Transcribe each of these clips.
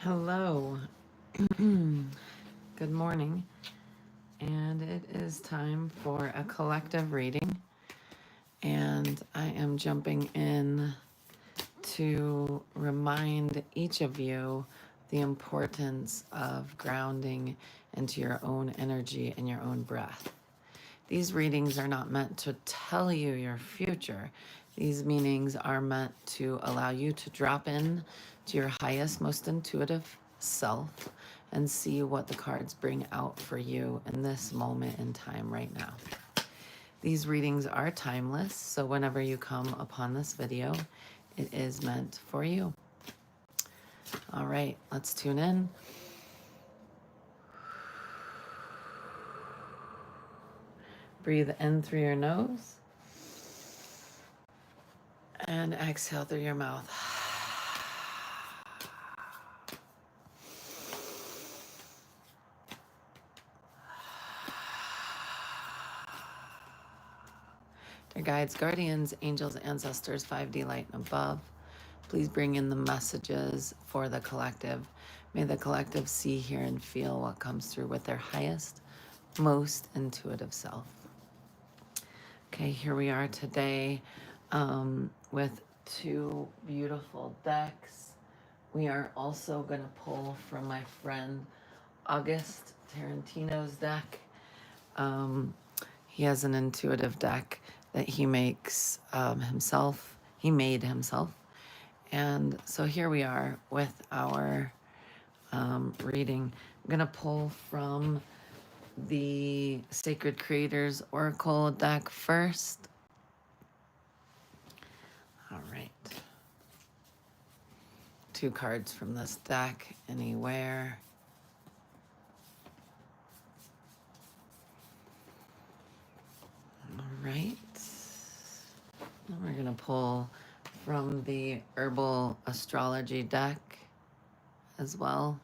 Hello. Good morning. And it is time for a collective reading. And I am jumping in to remind each of you the importance of grounding into your own energy and your own breath. These readings are not meant to tell you your future. These meanings are meant to allow you to drop in to your highest, most intuitive self and see what the cards bring out for you in this moment in time right now. These readings are timeless, so whenever you come upon this video, it is meant for you. All right, let's tune in. Breathe in through your nose and exhale through your mouth. Dear guides, guardians, angels, ancestors, 5D light and above, please bring in the messages for the collective. May the collective see, hear, and feel what comes through with their highest, most intuitive self. Okay, here we are today with two beautiful decks. We are also going to pull from my friend August Tarantino's deck. He has an intuitive deck that he makes himself. He made himself. And so here we are with our reading. I'm going to pull from the Sacred Creators Oracle deck first. All right. 2 cards from this deck, anywhere. All right. And we're going to pull from the Herbal Astrology deck as well.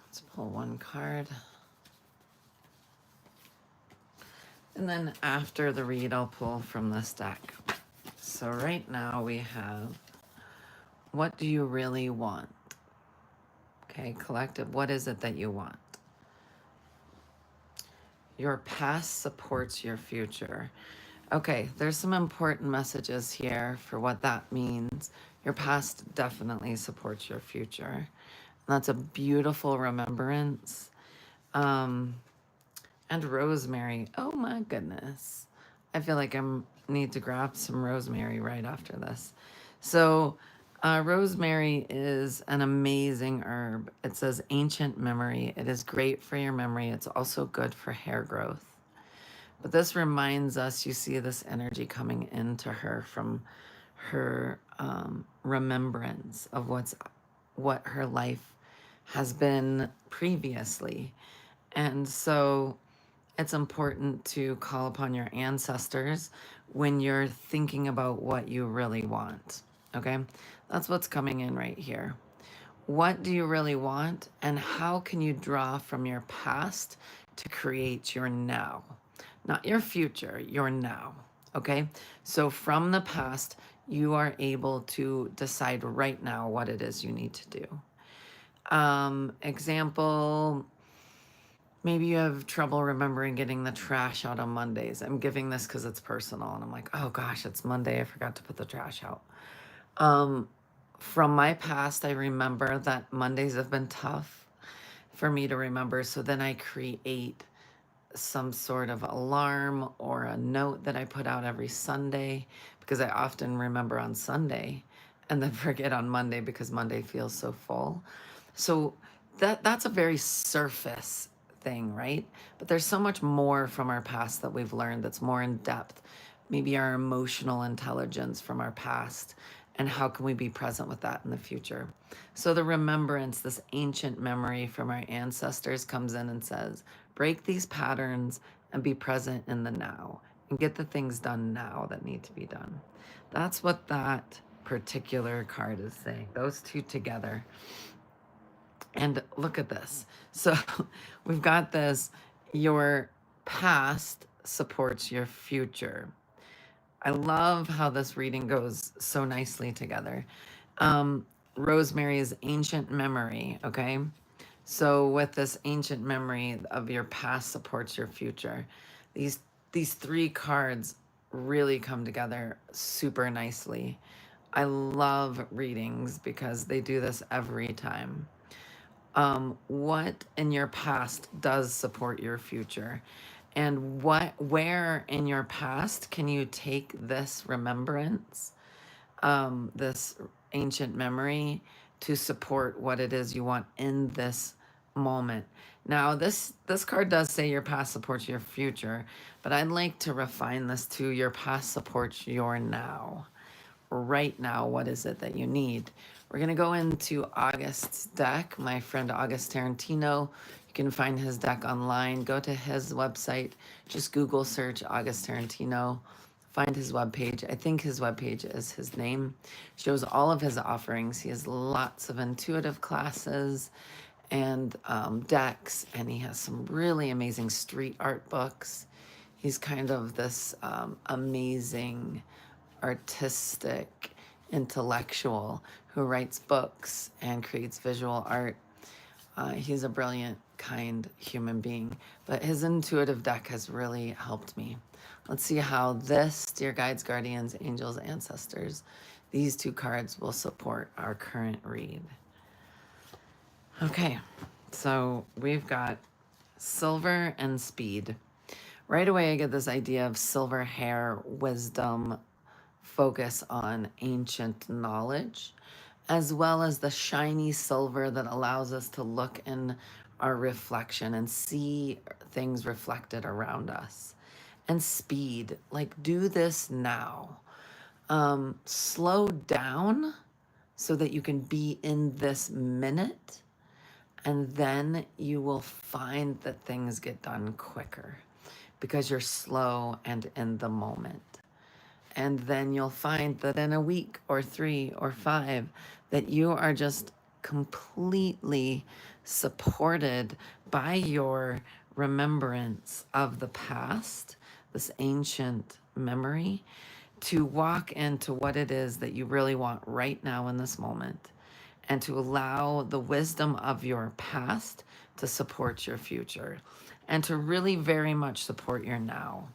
Let's pull 1 card. And then after the read, I'll pull from this deck. So right now we have, what do you really want? Okay, collective, what is it that you want? Your past supports your future. Okay, there's some important messages here for what that means. Your past definitely supports your future. And that's a beautiful remembrance. And rosemary. Oh my goodness. I feel like I need to grab some rosemary right after this. So rosemary is an amazing herb. It says ancient memory. It is great for your memory. It's also good for hair growth. But this reminds us, you see this energy coming into her from her remembrance of what her life has been previously. And so it's important to call upon your ancestors when you're thinking about what you really want. Okay? That's what's coming in right here. What do you really want, and how can you draw from your past to create your now? Not your future, your now. Okay? So from the past, you are able to decide right now what it is you need to do. Example, maybe you have trouble remembering getting the trash out on Mondays. I'm giving this because it's personal, and I'm like, oh gosh, it's Monday. I forgot to put the trash out. From my past, I remember that Mondays have been tough for me to remember. So then I create some sort of alarm or a note that I put out every Sunday, because I often remember on Sunday and then forget on Monday because Monday feels so full. So that's a very surface thing, right? But there's so much more from our past that we've learned that's more in depth. Maybe our emotional intelligence from our past, and how can we be present with that in the future? So the remembrance, this ancient memory from our ancestors, comes in and says, break these patterns and be present in the now and get the things done now that need to be done. That's what that particular card is saying. Those two together. And look at this. So we've got this, your past supports your future. I love how this reading goes so nicely together. Um, Rosemary's ancient memory, okay? So with this ancient memory of your past supports your future. These these three cards really come together super nicely. I love readings because they do this every time. What in your past does support your future? And where in your past can you take this remembrance, this ancient memory, to support what it is you want in this moment? Now, this card does say your past supports your future, but I'd like to refine this to your past supports your now. Right now, what is it that you need? We're going to go into August's deck, my friend August Tarantino. You can find his deck online. Go to his website. Just Google search August Tarantino. Find his webpage. I think his webpage is his name. Shows all of his offerings. He has lots of intuitive classes and decks, and he has some really amazing street art books. He's kind of this amazing artistic intellectual who writes books and creates visual art. He's a brilliant, kind human being, but his intuitive deck has really helped me. Let's see how this, dear guides, guardians, angels, ancestors, these two cards will support our current read. Okay, so we've got silver and speed. Right away, I get this idea of silver hair, wisdom, focus on ancient knowledge, as well as the shiny silver that allows us to look in our reflection and see things reflected around us. And speed, like do this now. Slow down so that you can be in this minute, and then you will find that things get done quicker because you're slow and in the moment. And then you'll find that in a week or 3 or 5, that you are just completely supported by your remembrance of the past, this ancient memory, to walk into what it is that you really want right now in this moment, and to allow the wisdom of your past to support your future, and to really very much support your now.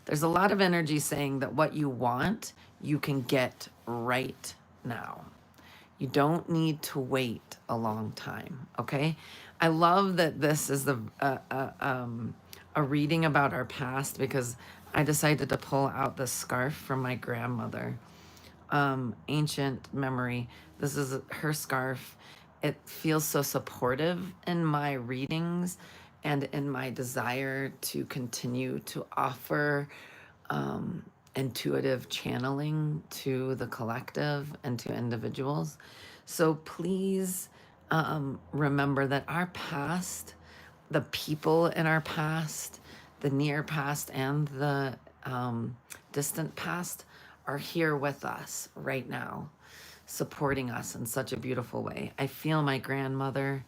There's a lot of energy saying that what you want, you can get right now. You don't need to wait a long time, okay? I love that this is a reading about our past, because I decided to pull out the scarf from my grandmother. Ancient memory. This is her scarf. It feels so supportive in my readings and in my desire to continue to offer intuitive channeling to the collective and to individuals. So please remember that our past, the people in our past, the near past and the distant past, are here with us right now, supporting us in such a beautiful way. I feel my grandmother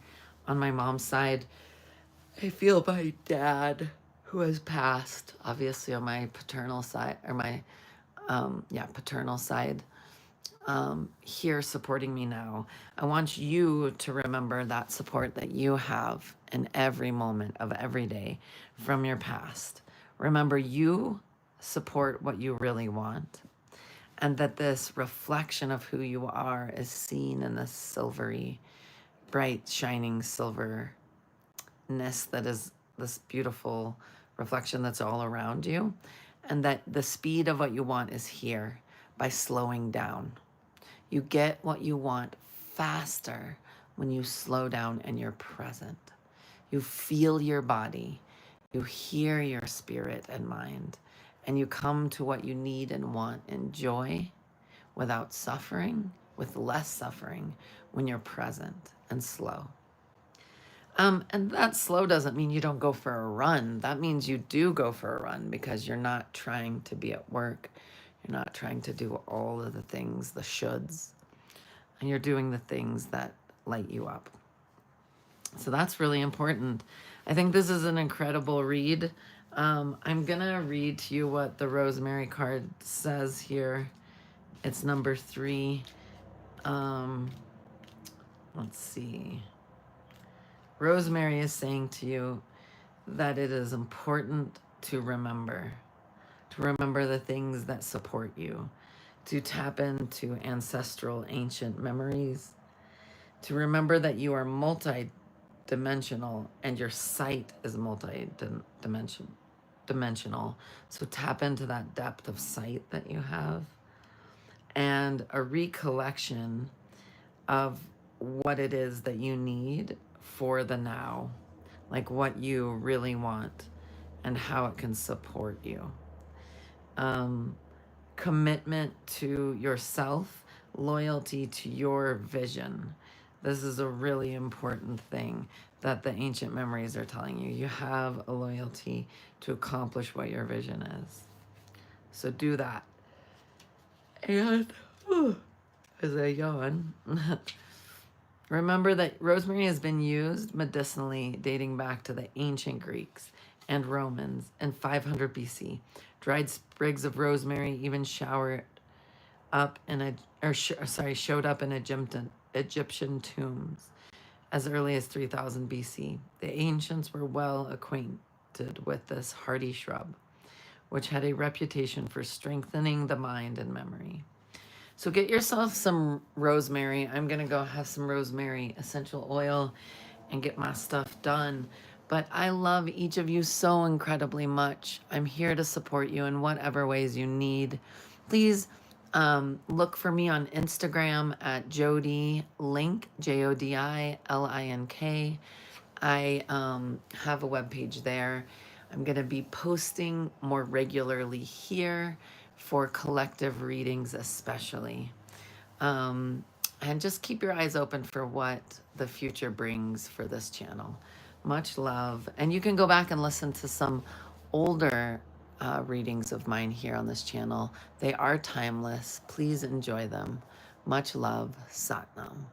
on my mom's side. I feel my dad, who has passed, obviously on my paternal side, or my paternal side, here supporting me now. I want you to remember that support that you have in every moment of every day from your past. Remember, you support what you really want, and that this reflection of who you are is seen in this silvery, bright, shining silverness that is this beautiful reflection that's all around you, and that the speed of what you want is here by slowing down. You get what you want faster when you slow down and you're present. You feel your body, you hear your spirit and mind, and you come to what you need and want in joy, without suffering, with less suffering, when you're present and slow. And that slow doesn't mean you don't go for a run. That means you do go for a run, because you're not trying to be at work. You're not trying to do all of the things, the shoulds, and you're doing the things that light you up. So that's really important. I think this is an incredible read. I'm gonna read to you what the rosemary card says here. It's number 3. Um, let's see. Rosemary is saying to you that it is important to remember the things that support you, to tap into ancestral ancient memories, to remember that you are multi-dimensional and your sight is multi-dimensional. So tap into that depth of sight that you have, and a recollection of what it is that you need for the now, like what you really want and how it can support you. Um, Commitment to yourself, loyalty to your vision. This is a really important thing that the ancient memories are telling you. You have a loyalty to accomplish what your vision is. So do that. And as I yawn, remember that rosemary has been used medicinally dating back to the ancient Greeks and Romans in 500 BC. Dried sprigs of rosemary even showed up in Egyptian tombs as early as 3000 BC. The ancients were well acquainted with this hardy shrub, which had a reputation for strengthening the mind and memory. So get yourself some rosemary. I'm going to go have some rosemary essential oil and get my stuff done. But I love each of you so incredibly much. I'm here to support you in whatever ways you need. Please look for me on Instagram at Jodi Link, JodiLink. I have a webpage there. I'm going to be posting more regularly here for collective readings, especially. And just keep your eyes open for what the future brings for this channel. Much love. And you can go back and listen to some older readings of mine here on this channel. They are timeless. Please enjoy them. Much love. Satnam.